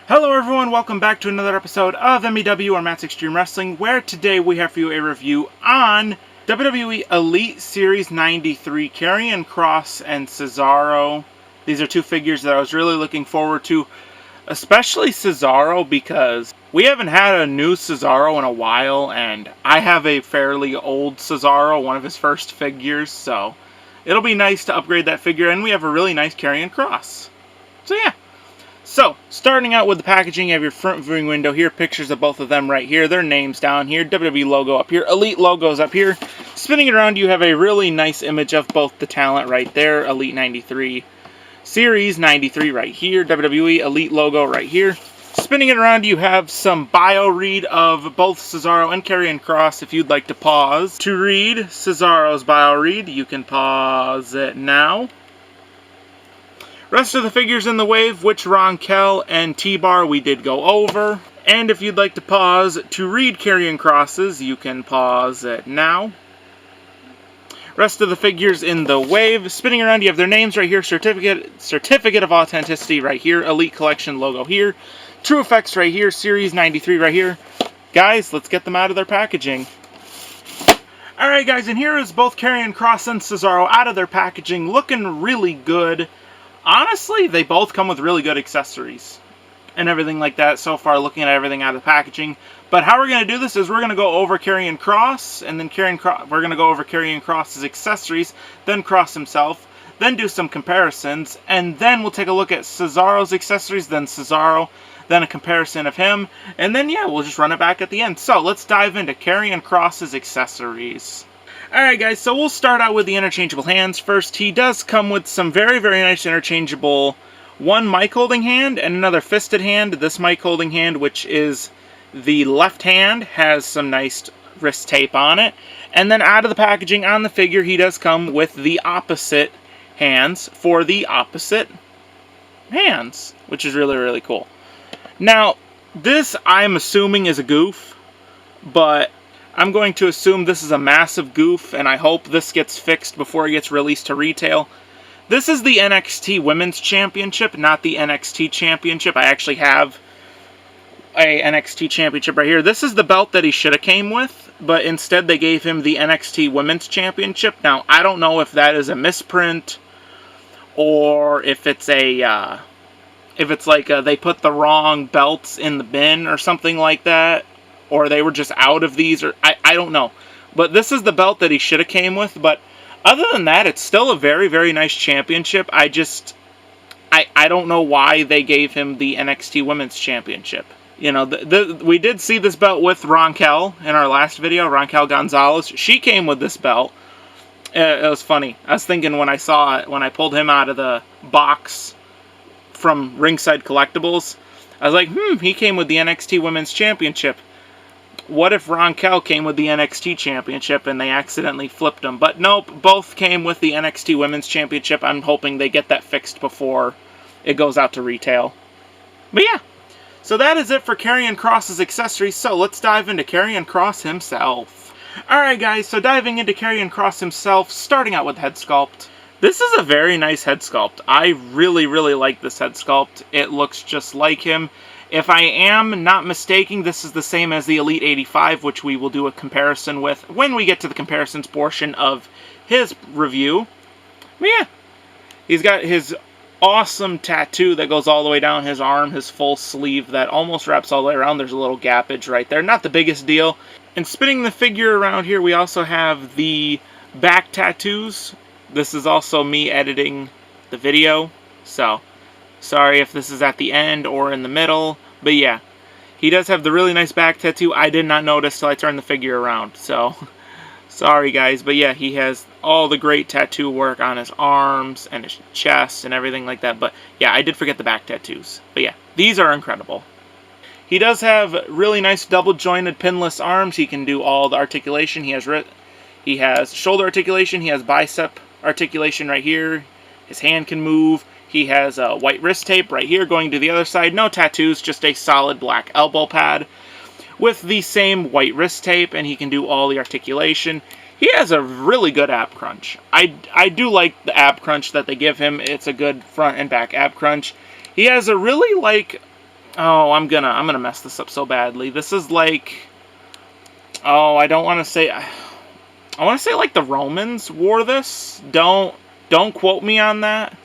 Hello everyone, welcome back to another episode of MEW or Matt's Extreme Wrestling, where today we have for you a review on WWE Elite Series 93, Karrion Kross and Cesaro. These are two figures that I was really looking forward to, especially Cesaro, because we haven't had a new Cesaro in a while, and I have a fairly old Cesaro, one of his first figures, so it'll be nice to upgrade that figure, and we have a really nice Karrion Kross. So yeah. So, starting out with the packaging, you have your front viewing window here, pictures of both of them right here, their names down here, WWE logo up here, Elite logos up here. Spinning it around, you have a really nice image of both the talent right there, Elite 93, Series 93 right here, WWE Elite logo right here. Spinning it around, you have some bio read of both Cesaro and Karrion Kross. If you'd like to pause to read Cesaro's bio read, you can pause it now. Rest of the figures in the wave, which Ronkel and T-Bar we did go over. And if you'd like to pause to read Karrion Kross's, you can pause it now. Rest of the figures in the wave. Spinning around, you have their names right here. Certificate of Authenticity right here. Elite Collection logo here. True Effects right here. Series 93 right here. Guys, let's get them out of their packaging. Alright guys, and here is both Karrion Kross and Cesaro out of their packaging. Looking really good. Honestly, they both come with really good accessories and everything like that so far, looking at everything out of the packaging. But how we're going to do this is we're going to go over Karrion Kross, and then we're going to go over Karrion Kross's accessories, then Kross himself, then do some comparisons, and then we'll take a look at Cesaro's accessories, then Cesaro, then a comparison of him, and then, yeah, we'll just run it back at the end. So, let's dive into Karrion Kross's accessories. Alright guys, so we'll start out with the interchangeable hands first. He does come with some very, very nice interchangeable, one mic holding hand and another fisted hand. This mic holding hand, which is the left hand, has some nice wrist tape on it. And then out of the packaging on the figure, he does come with the opposite hands for the opposite hands, which is really, really cool. Now, this I'm assuming is a goof, but I'm going to assume this is a massive goof, and I hope this gets fixed before it gets released to retail. This is the NXT Women's Championship, not the NXT Championship. I actually have a NXT Championship right here. This is the belt that he should have came with, but instead they gave him the NXT Women's Championship. Now, I don't know if that is a misprint, or if it's a, they put the wrong belts in the bin or something like that. Or they were just out of these, or I don't know. But this is the belt that he should have came with, but other than that, it's still a very, very nice championship. I don't know why they gave him the NXT Women's Championship. You know, we did see this belt with Ronkel in our last video, Ronkel Gonzalez. She came with this belt. It was funny. I was thinking when I saw it, when I pulled him out of the box from Ringside Collectibles, I was like, he came with the NXT Women's Championship. What if Ronkel came with the NXT Championship and they accidentally flipped them? But nope, both came with the NXT Women's Championship. I'm hoping they get that fixed before it goes out to retail. But yeah, so that is it for Karrion Kross's accessories. So let's dive into Karrion Kross himself. Alright guys, so diving into Karrion Kross himself, starting out with head sculpt. This is a very nice head sculpt. I really, really like this head sculpt. It looks just like him. If I am not mistaken, this is the same as the Elite 85, which we will do a comparison with when we get to the comparisons portion of his review. But yeah, he's got his awesome tattoo that goes all the way down his arm, his full sleeve that almost wraps all the way around. There's a little gappage right there. Not the biggest deal. And spinning the figure around here, we also have the back tattoos. This is also me editing the video, so sorry if this is at the end or in the middle. But yeah, he does have the really nice back tattoo. I did not notice till I turned the figure around. So, sorry guys. But yeah, he has all the great tattoo work on his arms and his chest and everything like that. But yeah, I did forget the back tattoos. But yeah, these are incredible. He does have really nice double-jointed pinless arms. He can do all the articulation. He has shoulder articulation. He has bicep articulation right here. His hand can move. He has a white wrist tape right here going to the other side. No tattoos, just a solid black elbow pad with the same white wrist tape, and he can do all the articulation. He has a really good ab crunch. I do like the ab crunch that they give him. It's a good front and back ab crunch. He has a really, Oh, I'm gonna mess this up so badly. This is like, oh, I don't want to say. I want to say like the Romans wore this. Don't quote me on that.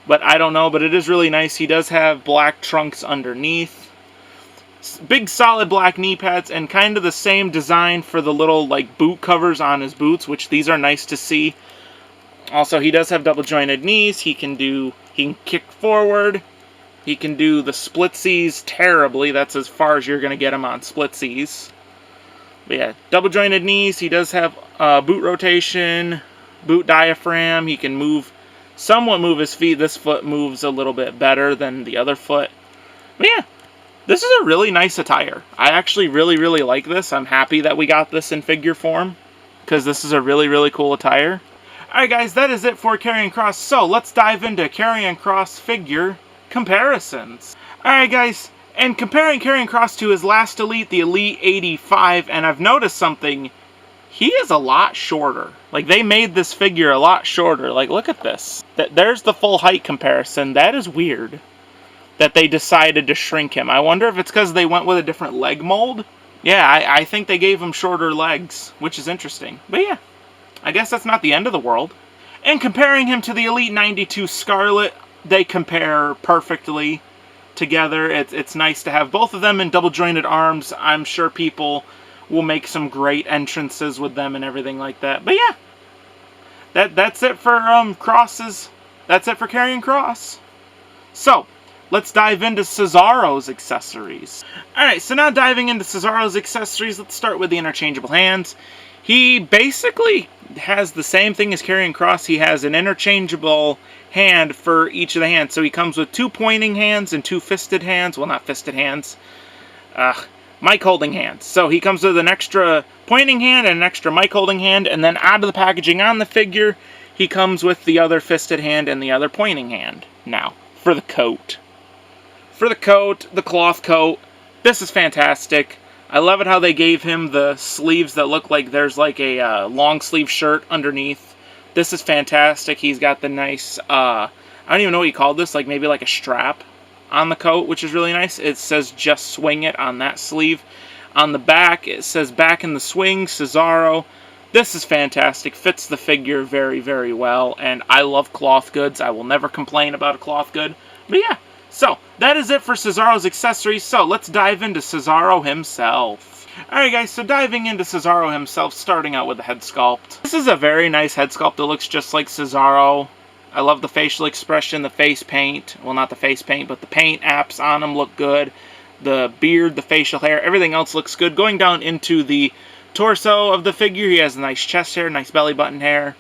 But I don't know. But it is really nice. He does have black trunks underneath. Big solid black knee pads and kind of the same design for the little like boot covers on his boots, which these are nice to see. Also, he does have double jointed knees. He can kick forward. He can do the splitsies terribly. That's as far as you're going to get him on splitsies. But yeah, double jointed knees. He does have boot rotation, boot diaphragm. He can somewhat move his feet. This foot moves a little bit better than the other foot. But yeah, this is a really nice attire. I actually really, really like this. I'm happy that we got this in figure form because this is a really, really cool attire. Alright guys, that is it for Karrion Kross. So let's dive into Karrion Kross figure comparisons. Alright guys, and comparing Karrion Kross to his last Elite, the Elite 85, and I've noticed something. He is a lot shorter. Like, they made this figure a lot shorter. Like, look at this. There's the full height comparison. That is weird that they decided to shrink him. I wonder if it's because they went with a different leg mold. Yeah, I think they gave him shorter legs, which is interesting. But yeah, I guess that's not the end of the world. And comparing him to the Elite 92 Scarlet, they compare perfectly together. It's nice to have both of them in double jointed arms. I'm sure people will make some great entrances with them and everything like that. But yeah, that's it for Kross's. That's it for Karrion Kross. So let's dive into Cesaro's accessories. Alright, so now diving into Cesaro's accessories, let's start with the interchangeable hands. He basically has the same thing as Karrion Kross. He has an interchangeable hand for each of the hands. So he comes with 2 pointing hands and 2 fisted hands. Well, not fisted hands. Mic holding hands. So he comes with an extra pointing hand and an extra mic holding hand. And then out of the packaging on the figure, he comes with the other fisted hand and the other pointing hand. Now, for the coat. For the coat, the cloth coat, this is fantastic. I love it how they gave him the sleeves that look like there's like a long sleeve shirt underneath. This is fantastic. He's got the nice, I don't even know what you call this, like maybe like a strap on the coat, which is really nice. It says just swing it on that sleeve. On the back, it says back in the swing, Cesaro. This is fantastic. Fits the figure very, very well. And I love cloth goods. I will never complain about a cloth good. But yeah. So, that is it for Cesaro's accessories, so let's dive into Cesaro himself. Alright guys, so diving into Cesaro himself, starting out with the head sculpt. This is a very nice head sculpt that looks just like Cesaro. I love the facial expression, the face paint. Well, not the face paint, but the paint apps on him look good. The beard, the facial hair, everything else looks good. Going down into the torso of the figure, he has nice chest hair, nice belly button hair.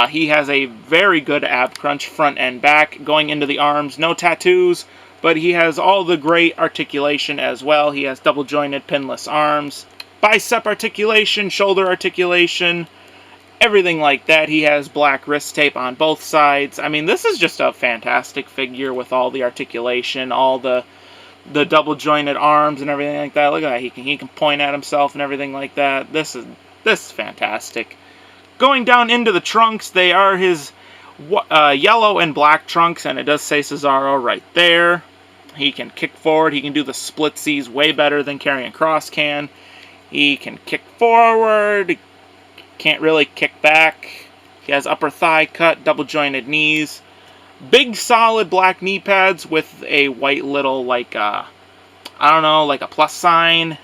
He has a very good ab crunch front and back. Going into the arms, no tattoos, but he has all the great articulation as well. He has double jointed pinless arms, bicep articulation, shoulder articulation, everything like that. He has black wrist tape on both sides. I mean, this is just a fantastic figure with all the articulation, all the double jointed arms and everything like that. Look at that. He can point at himself and everything like that. This is fantastic. Going down into the trunks, they are his yellow and black trunks, and it does say Cesaro right there. He can kick forward. He can do the splitsies way better than Karrion Kross can. He can kick forward. Can't really kick back. He has upper thigh cut, double jointed knees. Big solid black knee pads with a white little, like, I don't know, like a plus sign.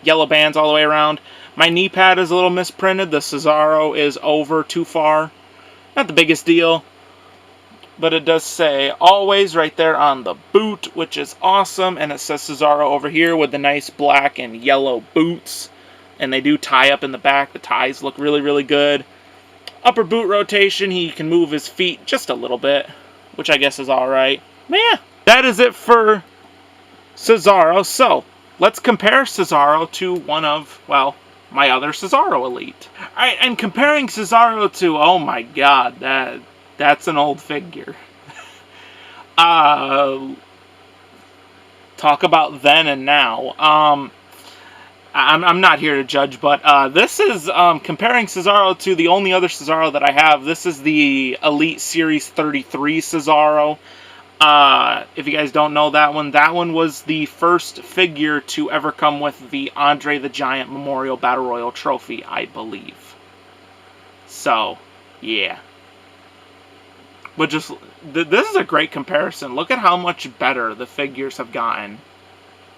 Yellow bands all the way around. My knee pad is a little misprinted. The Cesaro is over too far. Not the biggest deal. But it does say always right there on the boot, which is awesome. And it says Cesaro over here with the nice black and yellow boots. And they do tie up in the back. The ties look really, really good. Upper boot rotation. He can move his feet just a little bit, which I guess is alright. But yeah, that is it for Cesaro. So, let's compare Cesaro to one of, well, my other Cesaro Elite. Alright, and comparing Cesaro to, oh my god, that's an old figure. Talk about then and now. I'm not here to judge, but this is comparing Cesaro to the only other Cesaro that I have. This is the Elite Series 33 Cesaro. If you guys don't know that one was the first figure to ever come with the Andre the Giant Memorial Battle Royal Trophy, I believe. So, yeah. But just, this is a great comparison. Look at how much better the figures have gotten.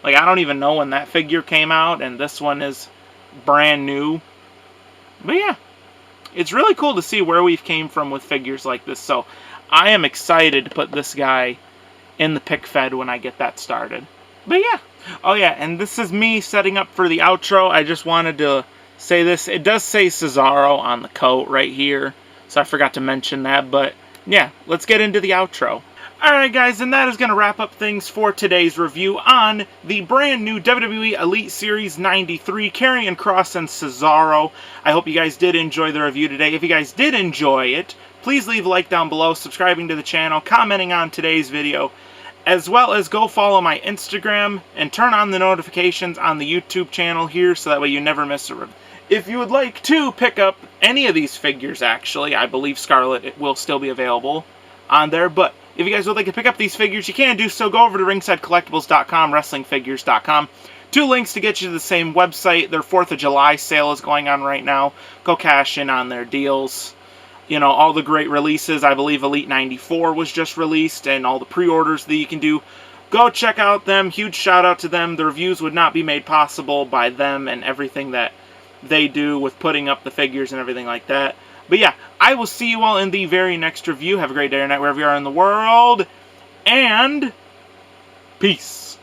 Like, I don't even know when that figure came out, and this one is brand new. But yeah, it's really cool to see where we've came from with figures like this. So, I am excited to put this guy in the pick fed when I get that started. But yeah. Oh yeah, and this is me setting up for the outro. I just wanted to say this. It does say Cesaro on the coat right here, so I forgot to mention that. But yeah, let's get into the outro. Alright guys, and that is going to wrap up things for today's review on the brand new WWE Elite Series 93, Karrion Kross and Cesaro. I hope you guys did enjoy the review today. If you guys did enjoy it, please leave a like down below, subscribing to the channel, commenting on today's video, as well as go follow my Instagram and turn on the notifications on the YouTube channel here so that way you never miss a review. If you would like to pick up any of these figures, actually, I believe Scarlet will still be available on there, but if you guys would like to pick up these figures, you can do so. Go over to ringsidecollectibles.com, wrestlingfigures.com. 2 links to get you to the same website. Their 4th of July sale is going on right now. Go cash in on their deals. You know, all the great releases. I believe Elite 94 was just released, and all the pre-orders that you can do. Go check out them. Huge shout out to them. The reviews would not be made possible by them and everything that they do with putting up the figures and everything like that. But yeah, I will see you all in the very next review. Have a great day or night wherever you are in the world. And peace.